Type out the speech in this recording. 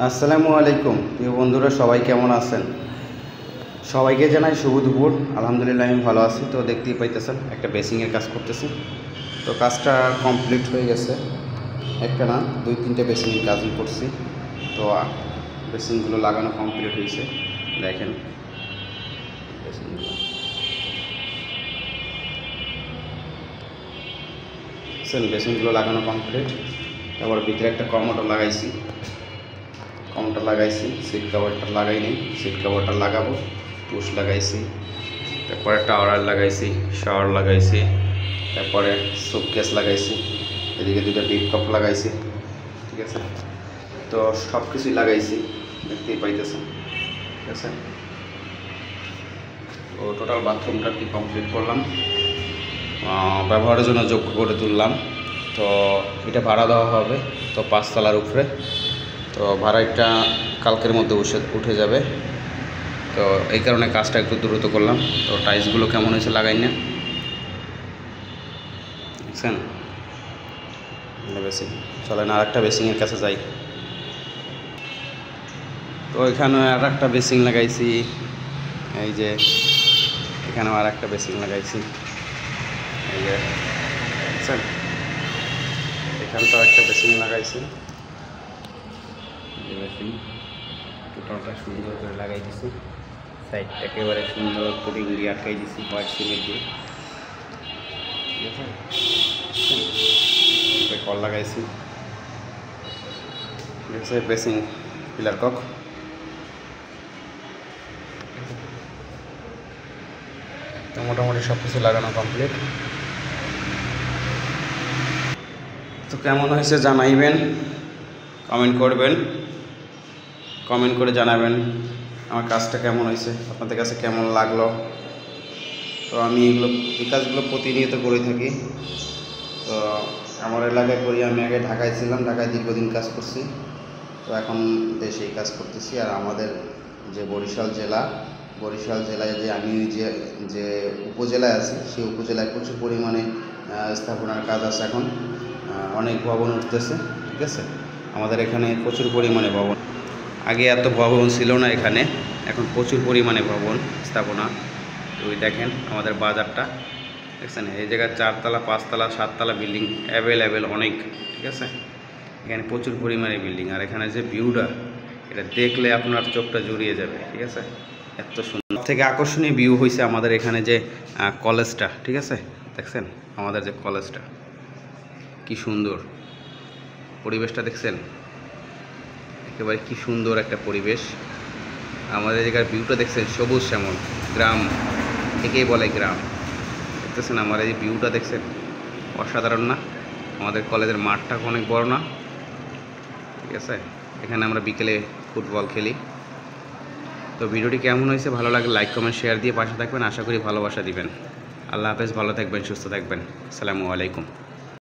আসসালামু আলাইকুম প্রিয় বন্ধুরা, সবাই কেমন আছেন? সবাইকে জানাই শুভ দুপুর। আলহামদুলিল্লাহ আমি ভালো আছি। তো দেখতেই পাইতেছেন একটা বেসিংয়ের কাজ করতেছি। তো কাজটা কমপ্লিট হয়ে গেছে, একটা না দুই তিনটে বেসিংয়ের কাজই করছি। তো বেসিংগুলো লাগানো কমপ্লিট হয়েছে, দেখেন বেসিংগুলো। বেসিংগুলো লাগানো কমপ্লিট। তারপর ভিতরে একটা কমোডর লাগাইছি, সিট কভারটা লাগাই নেই, সিট কভারটা লাগাবো। পুশ লাগাইছি, তারপরে টাওয়ার লাগাইছি, শাওয়ার লাগাইছি, তারপরে সুটকেস লাগাইছি, এদিকে দুটো ডিপ কাপ লাগাইছি। ঠিক আছে, তো সব কিছুই লাগাইছি, দেখতেই পাইতেছেন। ঠিক আছে, তো টোটাল বাথরুমটা কি কমপ্লিট করলাম, ব্যবহারের জন্য যোগ্য করে তুললাম। তো এটা ভাড়া দেওয়া হবে, তো 5 তলার উপরে। তো ভাড়াটা কালকের মধ্যে উঠে যাবে। তো এই কারণে কাজটা একটু দ্রুত করলাম। তো টাইলসগুলো কেমন হয়েছে লাগাই না, দেখছেন? বেসিং চলেন আর একটা বেসিংয়ের কাছে যাই। তো এখানে আর একটা বেসিং লাগাইছি, এই যে এখানেও আর একটা বেসিং লাগাইছি, এই যে দেখছেন। এখানটাও একটা বেসিং লাগাইছি, বেসিং টোটালটা সুন্দর করে লাগাই দিছি। সাইডটা একেবারে সুন্দর পুটিং দিয়ে আটকাই দিছি হোয়াইট সিমেন্ট দিয়ে। ঠিক আছে, কল লাগাইছি, দেখছে বেসিং পিলার কক। তো মোটামুটি সব কিছু লাগানো কমপ্লিট। তো কেমন হয়েছে জানাইবেন, কমেন্ট করবেন, কমেন্ট করে জানাবেন আমার কাজটা কেমন হয়েছে, আপনাদের কাছে কেমন লাগলো। তো আমি এই কাজগুলো প্রতিনিয়ত করে থাকি। তো আমার এলাকায় করি, আমি আগে ঢাকায় ছিলাম, ঢাকায় দীর্ঘদিন কাজ করছি। তো এখন দেশেই কাজ করতেছি। আর আমাদের যে বরিশাল জেলায় যে আমি যে উপজেলায় আছি, সেই উপজেলায় প্রচুর পরিমাণে স্থাপনার কাজ আছে। এখন অনেক ভবন উঠতেছে। ঠিক আছে, আমাদের এখানে প্রচুর পরিমাণে ভবন, আগে এত ভবন ছিল না এখানে, এখন প্রচুর পরিমাণে ভবন স্থাপনা। তো ওই দেখেন আমাদের বাজারটা, দেখছেন? এই জায়গায় 4 তলা 5 তলা 7 তলা বিল্ডিং অ্যাভেলেবেল অনেক। ঠিক আছে, এখানে প্রচুর পরিমাণে বিল্ডিং। আর এখানে যে ভিউটা, এটা দেখলে আপনার চোখটা জুড়িয়ে যাবে। ঠিক আছে, এত সুন্দর। থেকে আকর্ষণীয় ভিউ হয়েছে আমাদের এখানে যে কলেজটা। ঠিক আছে, দেখছেন আমাদের যে কলেজটা কি সুন্দর, পরিবেশটা দেখছেন? একেবারে কি সুন্দর একটা পরিবেশ। আমাদের জায়গার ভিউটা দেখছেন, সবুজ শ্যামল গ্রাম, একেই বলে গ্রাম। দেখতেছেন আমার এই ভিউটা দেখছেন, অসাধারণ না? আমাদের কলেজের মাঠটা অনেক বড় না? ঠিক আছে, এখানে আমরা বিকেলে ফুটবল খেলি। তো ভিডিওটি কেমন হয়েছে, ভালো লাগলে লাইক কমেন্ট শেয়ার দিয়ে পাশে থাকবেন। আশা করি ভালোবাসা দিবেন। আল্লাহ হাফেজ, ভালো থাকবেন, সুস্থ থাকবেন। আসসালামু আলাইকুম।